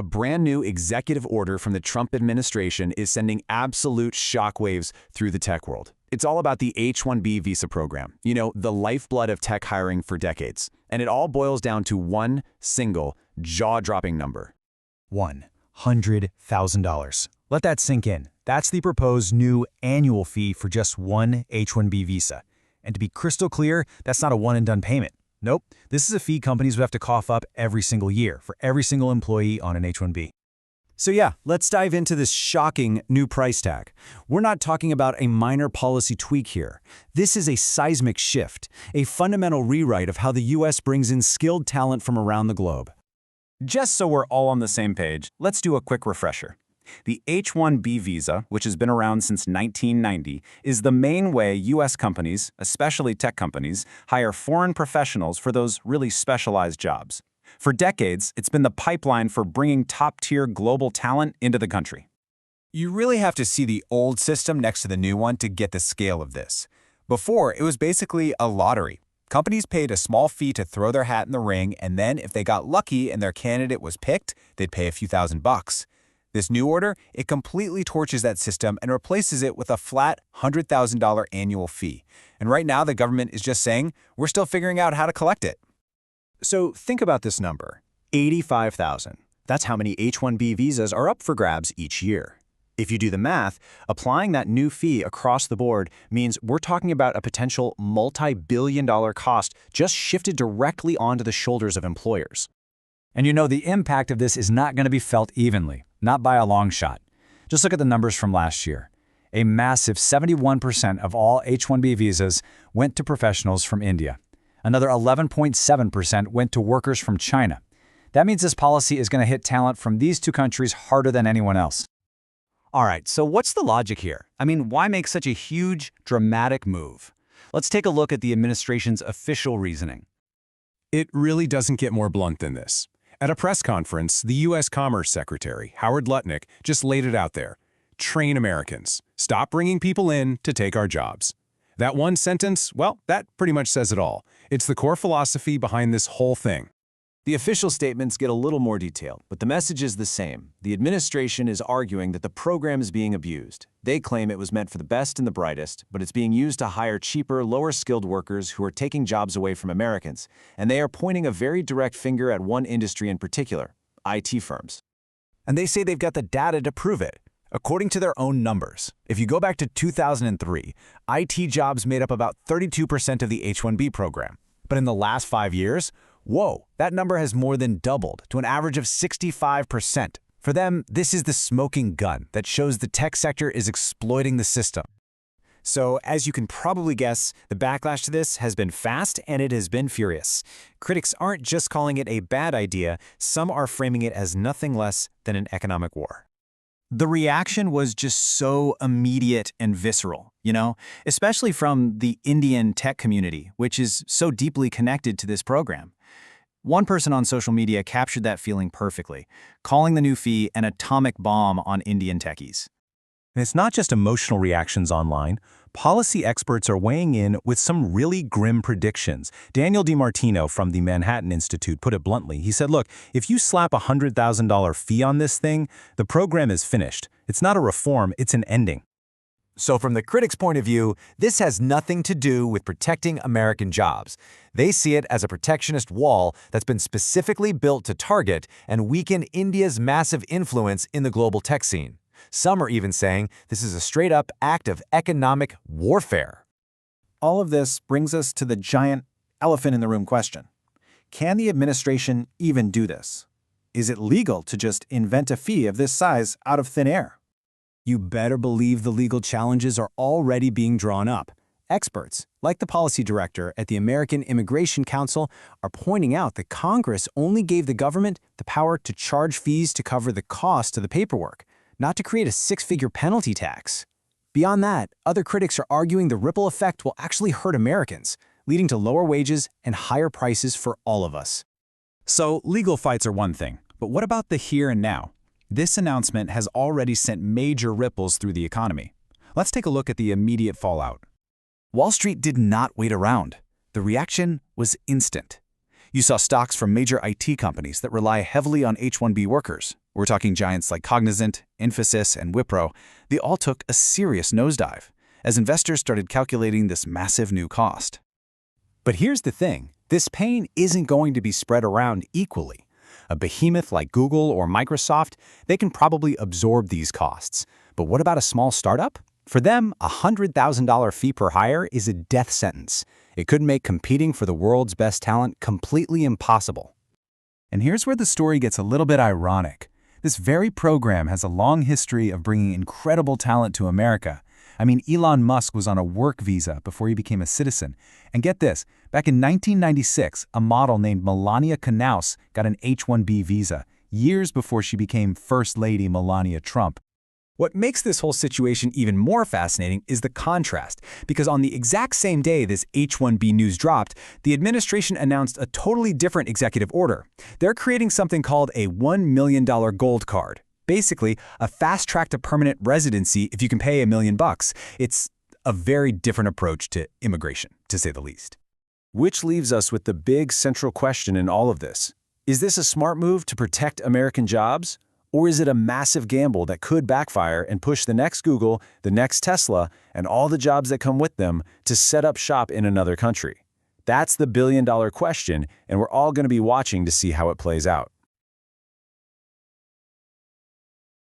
A brand new executive order from the Trump administration is sending absolute shockwaves through the tech world. It's all about the H-1B visa program, the lifeblood of tech hiring for decades. And it all boils down to one single, jaw-dropping number. $100,000. Let that sink in. That's the proposed new annual fee for just one H-1B visa. And to be crystal clear, that's not a one-and-done payment. Nope, this is a fee companies would have to cough up every single year for every single employee on an H-1B. So yeah, let's dive into this shocking new price tag. We're not talking about a minor policy tweak here. This is a seismic shift, a fundamental rewrite of how the US brings in skilled talent from around the globe. Just so we're all on the same page, let's do a quick refresher. The H-1B visa, which has been around since 1990, is the main way U.S. companies, especially tech companies, hire foreign professionals for those really specialized jobs. For decades, it's been the pipeline for bringing top-tier global talent into the country. You really have to see the old system next to the new one to get the scale of this. Before, it was basically a lottery. Companies paid a small fee to throw their hat in the ring, and then if they got lucky and their candidate was picked, they'd pay a few $1,000s. This new order, it completely torches that system and replaces it with a flat $100,000 annual fee. And right now, the government is just saying, we're still figuring out how to collect it. So think about this number, 85,000. That's how many H-1B visas are up for grabs each year. If you do the math, applying that new fee across the board means we're talking about a potential multi-billion-dollar cost just shifted directly onto the shoulders of employers. And the impact of this is not going to be felt evenly, not by a long shot. Just look at the numbers from last year. A massive 71% of all H-1B visas went to professionals from India. Another 11.7% went to workers from China. That means this policy is going to hit talent from these two countries harder than anyone else. All right, so what's the logic here? Why make such a huge, dramatic move? Let's take a look at the administration's official reasoning. It really doesn't get more blunt than this. At a press conference, the U.S. Commerce Secretary, Howard Lutnick, just laid it out there. Train Americans. Stop bringing people in to take our jobs. That one sentence, well, that pretty much says it all. It's the core philosophy behind this whole thing. The official statements get a little more detailed, but the message is the same. The administration is arguing that the program is being abused. They claim it was meant for the best and the brightest, but it's being used to hire cheaper, lower-skilled workers who are taking jobs away from Americans. And they are pointing a very direct finger at one industry in particular, IT firms. And they say they've got the data to prove it. According to their own numbers, if you go back to 2003, IT jobs made up about 32% of the H-1B program. But in the last 5 years, whoa, that number has more than doubled to an average of 65%. For them, this is the smoking gun that shows the tech sector is exploiting the system. So, as you can probably guess, the backlash to this has been fast and it has been furious. Critics aren't just calling it a bad idea, some are framing it as nothing less than an economic war. The reaction was just so immediate and visceral, especially from the Indian tech community, which is so deeply connected to this program. One person on social media captured that feeling perfectly, calling the new fee an atomic bomb on Indian techies. And it's not just emotional reactions online. Policy experts are weighing in with some really grim predictions. Daniel DiMartino from the Manhattan Institute put it bluntly. He said, look, if you slap a $100,000 fee on this thing, the program is finished. It's not a reform, it's an ending. So from the critics' point of view, this has nothing to do with protecting American jobs. They see it as a protectionist wall that's been specifically built to target and weaken India's massive influence in the global tech scene. Some are even saying this is a straight-up act of economic warfare. All of this brings us to the giant elephant in the room question. Can the administration even do this? Is it legal to just invent a fee of this size out of thin air? You better believe the legal challenges are already being drawn up. Experts, like the policy director at the American Immigration Council, are pointing out that Congress only gave the government the power to charge fees to cover the cost of the paperwork, not to create a six-figure penalty tax. Beyond that, other critics are arguing the ripple effect will actually hurt Americans, leading to lower wages and higher prices for all of us. So, legal fights are one thing, but what about the here and now? This announcement has already sent major ripples through the economy. Let's take a look at the immediate fallout. Wall Street did not wait around. The reaction was instant. You saw stocks from major IT companies that rely heavily on H-1B workers. We're talking giants like Cognizant, Infosys, and Wipro. They all took a serious nosedive as investors started calculating this massive new cost. But here's the thing. This pain isn't going to be spread around equally. A behemoth like Google or Microsoft, they can probably absorb these costs. But what about a small startup? For them, a $100,000 fee per hire is a death sentence. It could make competing for the world's best talent completely impossible. And here's where the story gets a little bit ironic. This very program has a long history of bringing incredible talent to America. I mean, Elon Musk was on a work visa before he became a citizen. And get this, back in 1996, a model named Melania Knauss got an H-1B visa, years before she became First Lady Melania Trump. What makes this whole situation even more fascinating is the contrast, because on the exact same day this H-1B news dropped, the administration announced a totally different executive order. They're creating something called a $1 million gold card. Basically, a fast track to permanent residency if you can pay $1 million. It's a very different approach to immigration, to say the least. Which leaves us with the big central question in all of this. Is this a smart move to protect American jobs? Or is it a massive gamble that could backfire and push the next Google, the next Tesla, and all the jobs that come with them to set up shop in another country? That's the billion-dollar question, and we're all going to be watching to see how it plays out.